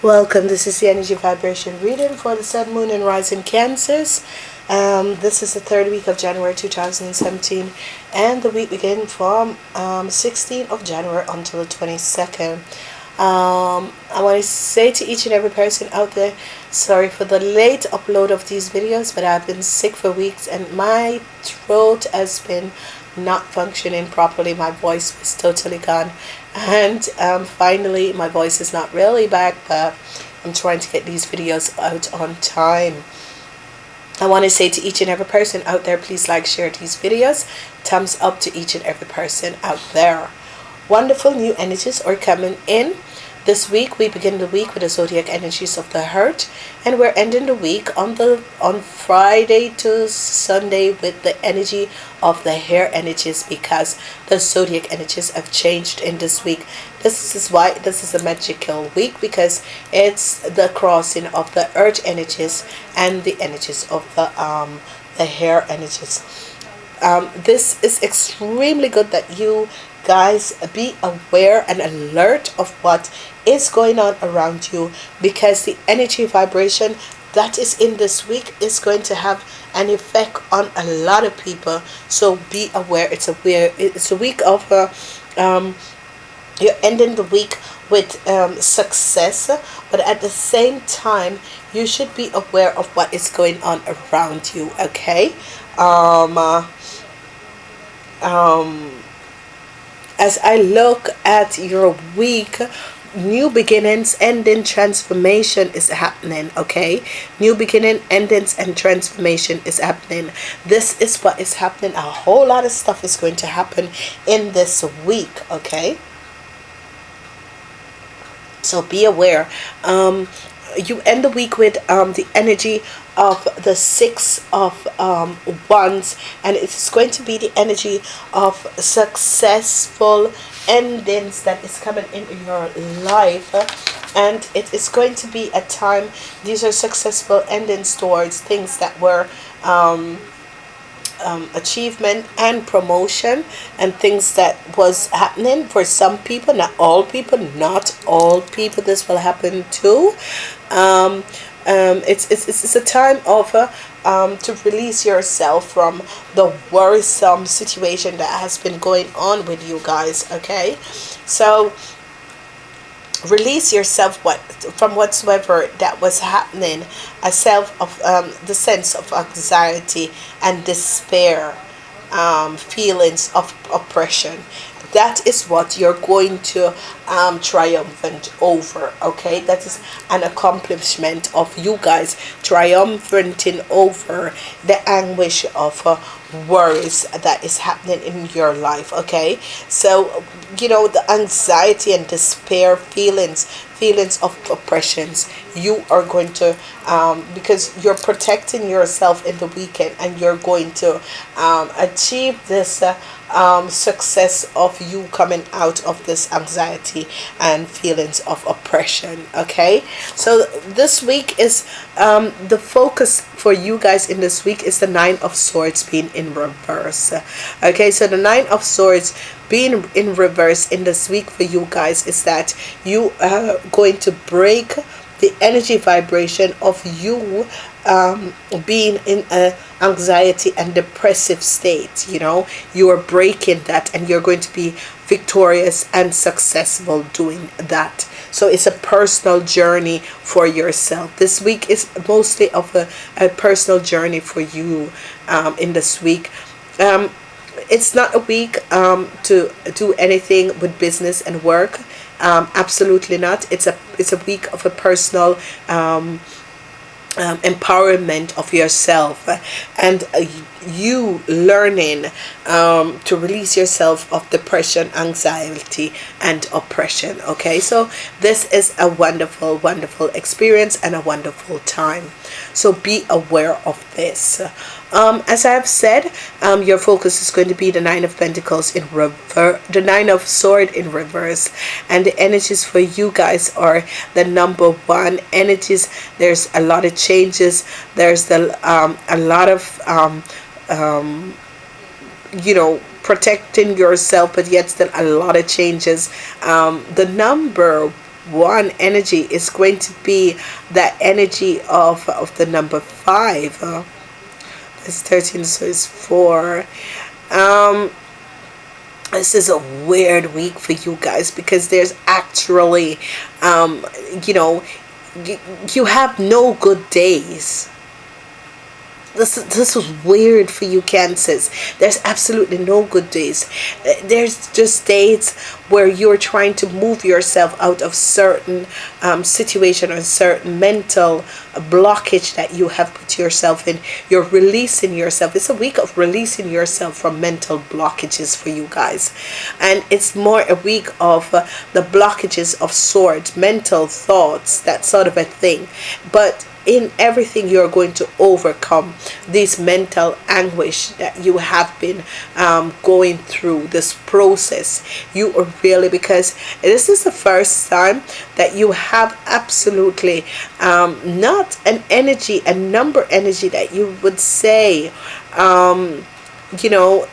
Welcome. This is the energy vibration reading for the Sun, Moon, and Rising Cancers. This is the third week of January 2017, and the week begins from 16th of January until the 22nd. I want to say to each and every person out there, sorry for the late upload of these videos, but I've been sick for weeks and my throat has been not functioning properly. My voice was totally gone, and finally my voice is not really back, but I'm trying to get these videos out on time. I want to say to each and every person out there, please like, share these videos. Thumbs up to each and every person out there. Wonderful new energies are coming in. This week we begin the week with the zodiac energies of the heart, and we're ending the week on Friday to Sunday with the energy of the hair energies, because the zodiac energies have changed in this week. This is why this is a magical week, because it's the crossing of the earth energies and the energies of the hair energies. This is extremely good that you guys be aware and alert of what is going on around you, because the energy vibration that is in this week is going to have an effect on a lot of people. So be aware. It's a week of you're ending the week with success, but at the same time you should be aware of what is going on around you. Okay. As I look at your week, new beginnings, ending, transformation is happening. Okay, new beginning, endings, and transformation is happening. This is what is happening. A whole lot of stuff is going to happen in this week. Okay, so be aware. You end the week with the energy of the Six of Wands, and it's going to be the energy of successful endings that is coming in your life, and it is going to be a time. These are successful endings towards things that were achievement and promotion, and things that was happening for some people, not all people. This will happen too. It's a time of to release yourself from the worrisome situation that has been going on with you guys. Okay, so release yourself from whatsoever that was happening, a self of the sense of anxiety and despair, feelings of oppression. That is what you're going to triumphant over. Okay, that is an accomplishment of you guys triumphing over the anguish of worries that is happening in your life. Okay, so the anxiety and despair feelings of oppressions, you are going to because you're protecting yourself in the weekend, and you're going to achieve this success of you coming out of this anxiety and feelings of oppression. Okay, so this week is the focus for you guys in this week is the Nine of Swords being in reverse. Okay, so the Nine of Swords being in reverse in this week for you guys is that you are going to break the energy vibration of you being in a anxiety and depressive state. You are breaking that, and you're going to be victorious and successful doing that. So it's a personal journey for yourself. This week is mostly of a personal journey for you in this week. It's not a week to do anything with business and work. Absolutely not. It's a week of a personal empowerment of yourself, and you learning to release yourself of depression, anxiety, and oppression. Okay, so this is a wonderful experience and a wonderful time. So be aware of this. As I have said, your focus is going to be the Nine of Pentacles in reverse, the Nine of Swords in reverse, and the energies for you guys are the number one energies. There's a lot of changes. There's a lot of protecting yourself, but yet still a lot of changes. The number one energy is going to be that energy of the number 5. It's 13, so it's 4. um this is a weird week for you guys, because there's actually you know, you have no good days. This was weird for you, Cancers. There's absolutely no good days. There's just days where you're trying to move yourself out of certain situation or certain mental blockage that you have put yourself in. You're releasing yourself. It's a week of releasing yourself from mental blockages for you guys, and it's more a week of the blockages of sorts, mental thoughts, that sort of a thing. But in everything, you're going to overcome this mental anguish that you have been going through this process. You are really, because this is the first time that you have absolutely not an energy, a number energy that you would say, you know,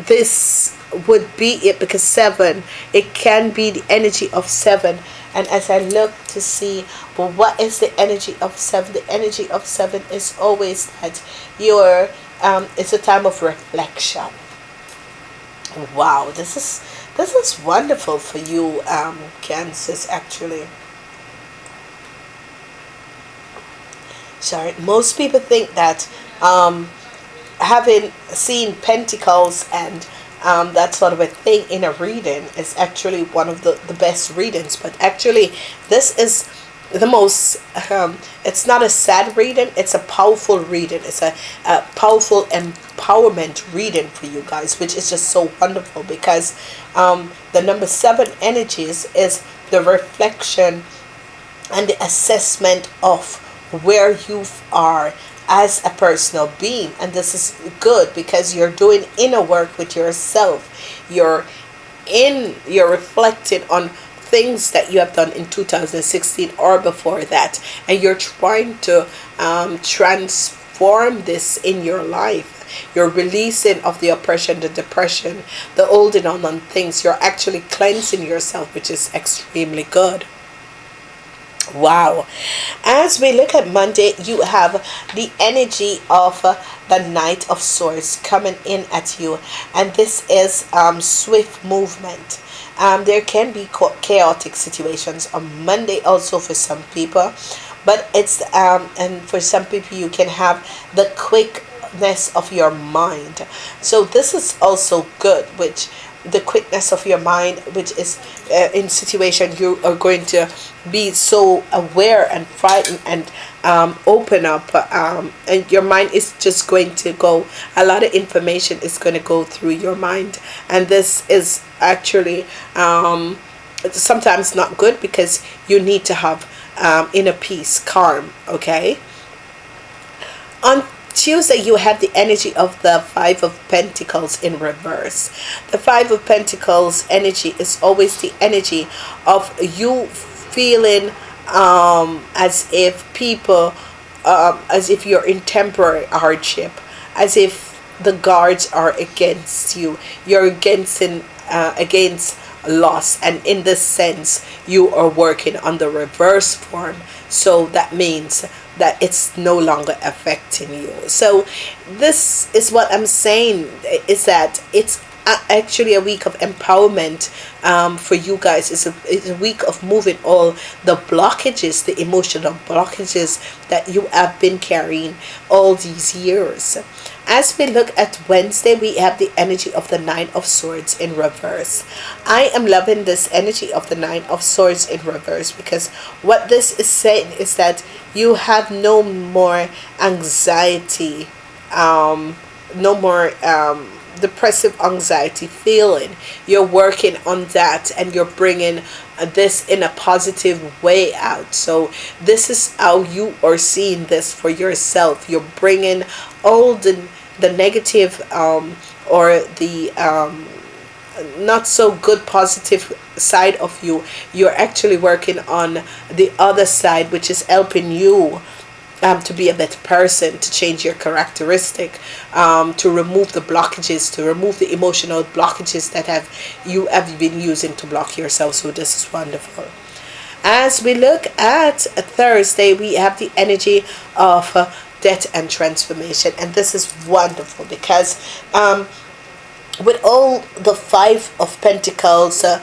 this would be it, because 7, it can be the energy of 7. And as I look to see, well, what is the energy of 7? The energy of 7 is always that you're, it's a time of reflection. Wow, this is wonderful for you, Cancers, actually. Sorry, most people think that having seen Pentacles and that sort of a thing in a reading is actually one of the best readings, but actually this is the most it's not a sad reading, it's a powerful reading. It's a powerful empowerment reading for you guys, which is just so wonderful, because the number 7 energies is the reflection and the assessment of where you are as a personal being. And this is good because you're doing inner work with yourself. You're reflecting on things that you have done in 2016 or before that, and you're trying to transform this in your life. You're releasing of the oppression, the depression, the holding on things. You're actually cleansing yourself, which is extremely good. Wow. As we look at Monday, you have the energy of the Knight of Swords coming in at you, and this is swift movement. There can be chaotic situations on Monday also for some people, but it's and for some people you can have the quickness of your mind. So this is also good, which the quickness of your mind, which is in situation you are going to be so aware and frightened and open up, and your mind is just going to go, a lot of information is going to go through your mind, and this is actually sometimes not good, because you need to have inner peace, calm. Okay, on Tuesday, you have the energy of the Five of Pentacles in reverse. The Five of Pentacles energy is always the energy of you feeling as if people, as if you're in temporary hardship, as if the guards are against you. You're against loss, and in this sense, you are working on the reverse form. So that means that it's no longer affecting you. So this is what I'm saying, is that it's actually a week of empowerment for you guys. It's a week of moving all the blockages, the emotional blockages that you have been carrying all these years. As we look at Wednesday, we have the energy of the Nine of Swords in reverse. I am loving this energy of the Nine of Swords in reverse, because what this is saying is that you have no more anxiety, no more depressive anxiety feeling. You're working on that, and you're bringing this in a positive way out. So this is how you are seeing this for yourself. You're bringing all the negative or the not so good positive side of you. You're actually working on the other side, which is helping you to be a better person, to change your characteristic, to remove the blockages, to remove the emotional blockages that you have been using to block yourself. So this is wonderful. As we look at Thursday, we have the energy of death and transformation, and this is wonderful because with all the Five of Pentacles, the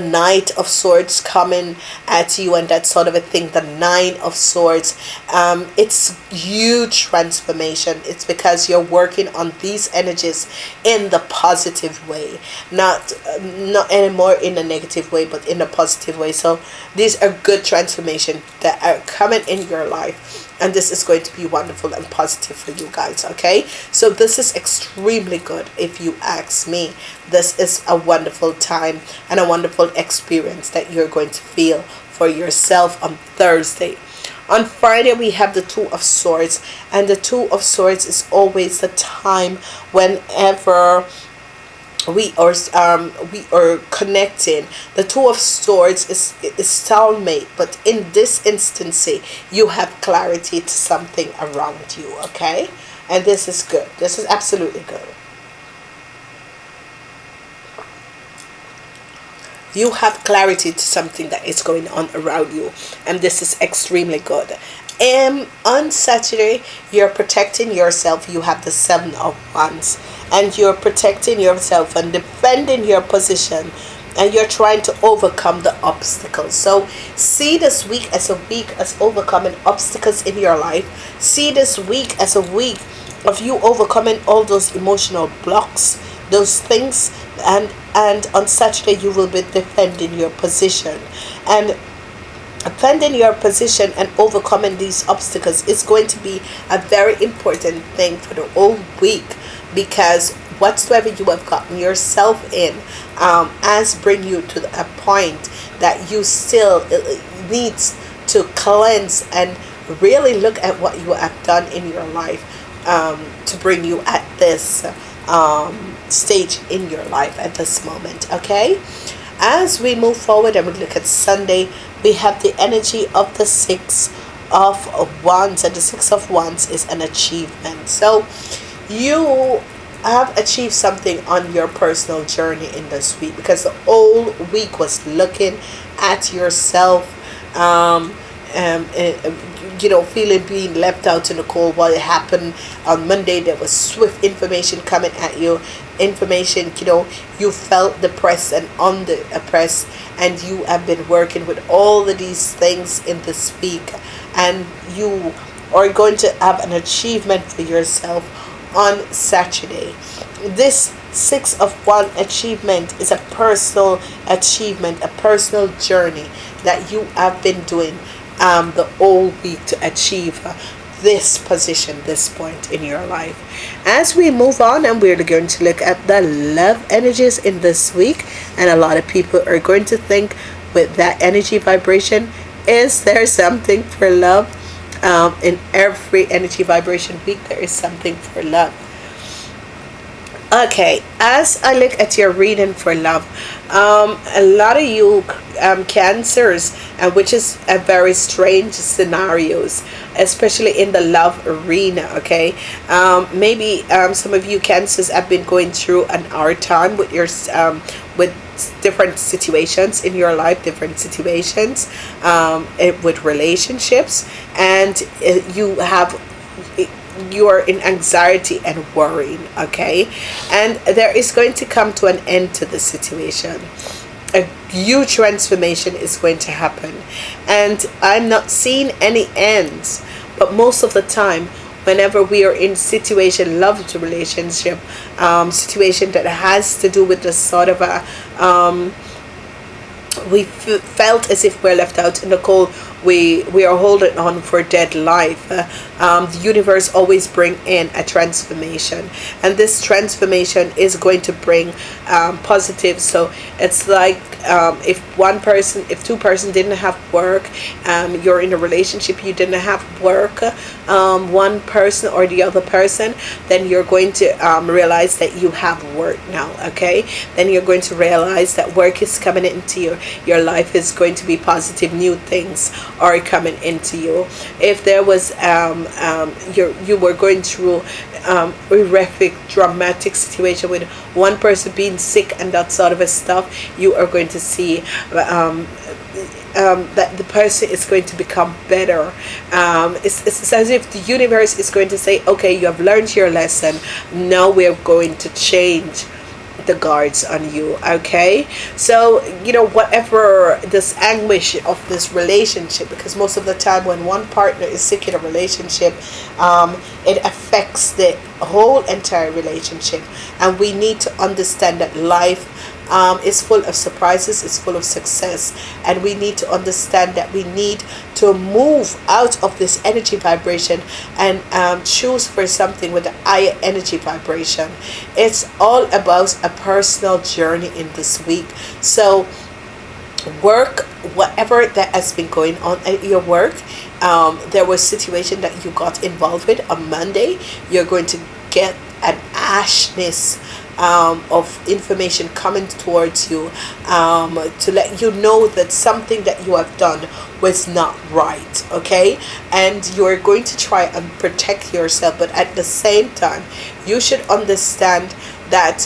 Knight of Swords coming at you and that sort of a thing, the Nine of Swords, it's huge transformation. It's because you're working on these energies in the positive way, not anymore in a negative way, but in a positive way. So these are good transformation that are coming in your life, and this is going to be wonderful and positive for you guys. Okay, so this is extremely good. If you ask me, this is a wonderful time and a wonderful experience that you're going to feel for yourself on Thursday. On Friday, we have the Two of Swords, and the Two of Swords is always the time whenever we are connecting. The Two of Swords is soulmate, but in this instance you have clarity to something around you. Okay, and this is good. This is absolutely good. You have clarity to something that is going on around you, and this is extremely good. On Saturday, you're protecting yourself. You have the Seven of Wands, and you're protecting yourself and defending your position, and you're trying to overcome the obstacles. So see this week as a week as overcoming obstacles in your life. See this week as a week of you overcoming all those emotional blocks, those things, and on Saturday you will be defending your position. And defending your position and overcoming these obstacles is going to be a very important thing for the whole week, because whatsoever you have gotten yourself in has bring you to a point that you still needs to cleanse and really look at what you have done in your life to bring you at this stage in your life at this moment. Okay, as we move forward and we look at Sunday, we have the energy of the Six of Wands, and the Six of Wands is an achievement. So you have achieved something on your personal journey in this week, because the whole week was looking at yourself, feeling being left out in the cold. What happened on Monday, there was swift information coming at you. Information, you felt depressed and under oppressed, and you have been working with all of these things in this week, and you are going to have an achievement for yourself on Saturday. This Six of Wands achievement is a personal achievement, a personal journey that you have been doing the whole week to achieve this position, this point in your life. As we move on, and we're going to look at the love energies in this week, and a lot of people are going to think with that energy vibration, is there something for love? In every energy vibration week, there is something for love. Okay, as I look at your reading for love, a lot of you Cancers, which is a very strange scenarios, especially in the love arena. Okay, maybe some of you Cancers have been going through an hard time with your with different situations in your life, different situations with relationships, and you are in anxiety and worrying. Okay, and there is going to come to an end to the situation. A huge transformation is going to happen, and I'm not seeing any ends, but most of the time whenever we are in situation, love relationship, situation that has to do with the sort of a we felt as if we're left out in the cold, we are holding on for dead life. The universe always bring in a transformation, and this transformation is going to bring positive. So it's like if two person didn't have work, you're in a relationship, you didn't have work, one person or the other person, then you're going to realize that you have work now. Okay, then you're going to realize that work is coming into your life is going to be positive. New things are coming into you. If there was you were going through horrific dramatic situation with one person being sick and that sort of a stuff, you are going to see that the person is going to become better. It's as if the universe is going to say, okay, you have learned your lesson, now we're going to change the guards on you. Okay, so whatever this anguish of this relationship, because most of the time when one partner is sick in a relationship, it affects the whole entire relationship, and we need to understand that life is full of surprises, it's full of success, and we need to understand that we need to move out of this energy vibration and choose for something with a higher energy vibration. It's all about a personal journey in this week. So work, whatever that has been going on at your work, there was a situation that you got involved with on Monday, you're going to get an ashness of information coming towards you to let you know that something that you have done was not right. Okay, and you are going to try and protect yourself, but at the same time you should understand that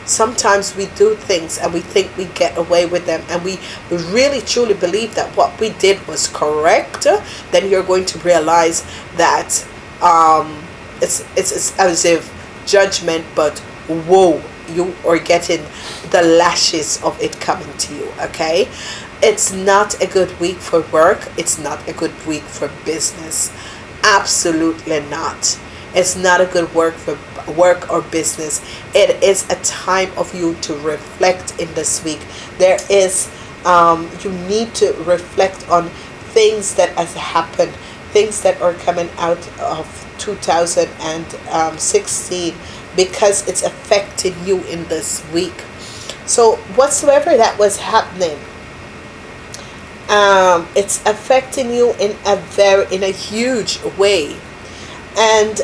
sometimes we do things and we think we get away with them, and we really truly believe that what we did was correct. Then you're going to realize that it's as if judgment, but whoa, you are getting the lashes of it coming to you. Okay, it's not a good week for work, it's not a good week for business, absolutely not. It's not a good work for work or business. It is a time of you to reflect in this week. There is you need to reflect on things that has happened, things that are coming out of 2016, because it's affecting you in this week. So whatsoever that was happening, it's affecting you in a huge way, and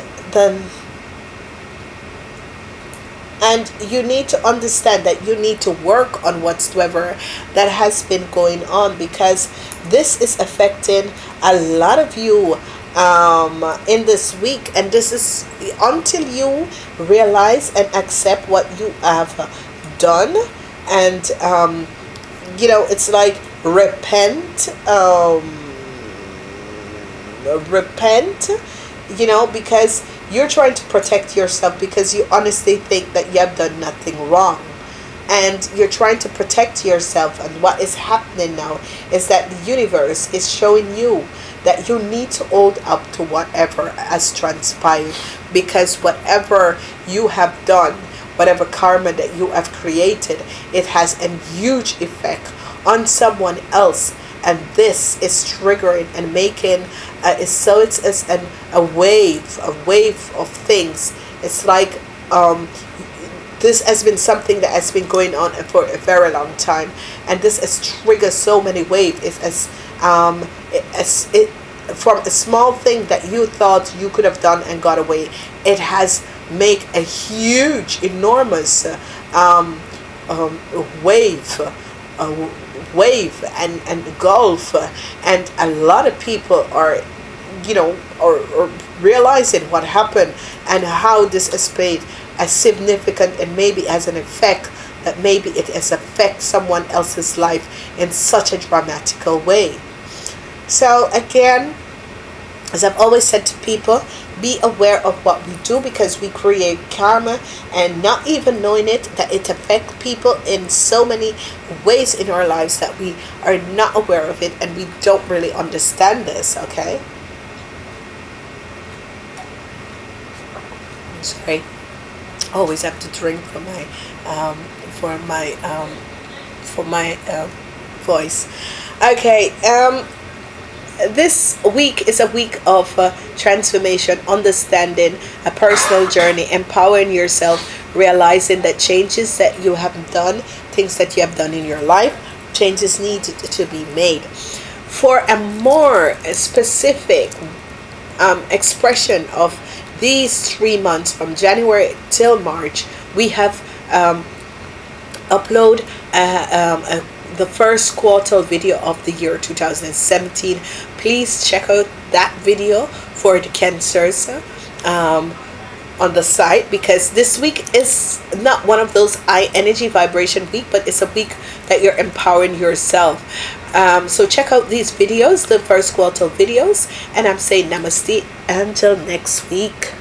you need to understand that you need to work on whatsoever that has been going on, because this is affecting a lot of you in this week. And this is until you realize and accept what you have done, and it's like repent, because you're trying to protect yourself, because you honestly think that you have done nothing wrong, and you're trying to protect yourself. And what is happening now is that the universe is showing you that you need to hold up to whatever has transpired, because whatever you have done, whatever karma that you have created, it has a huge effect on someone else, and this is triggering and making it's a wave of things. It's like this has been something that has been going on for a very long time, and this has triggered so many waves. It from a small thing that you thought you could have done and got away, it has made a huge, enormous wave and gulf, and a lot of people are or realizing what happened and how this has played a significant and maybe has an effect, that maybe it has affected someone else's life in such a dramatical way. So again, as I've always said to people, be aware of what we do, because we create karma, and not even knowing it, that it affects people in so many ways in our lives that we are not aware of it, and we don't really understand this. Okay, I'm sorry, always have to drink for my voice. Okay, this week is a week of transformation, understanding a personal journey, empowering yourself, realizing that changes that you have done, things that you have done in your life, changes need to be made. For a more specific expression of these 3 months from January till March, we have upload the first quarter video of the year 2017. Please check out that video for the Cancers on the site, because this week is not one of those high energy vibration week, but it's a week that you're empowering yourself. So check out these videos, the first quarter videos, and I'm saying namaste until next week.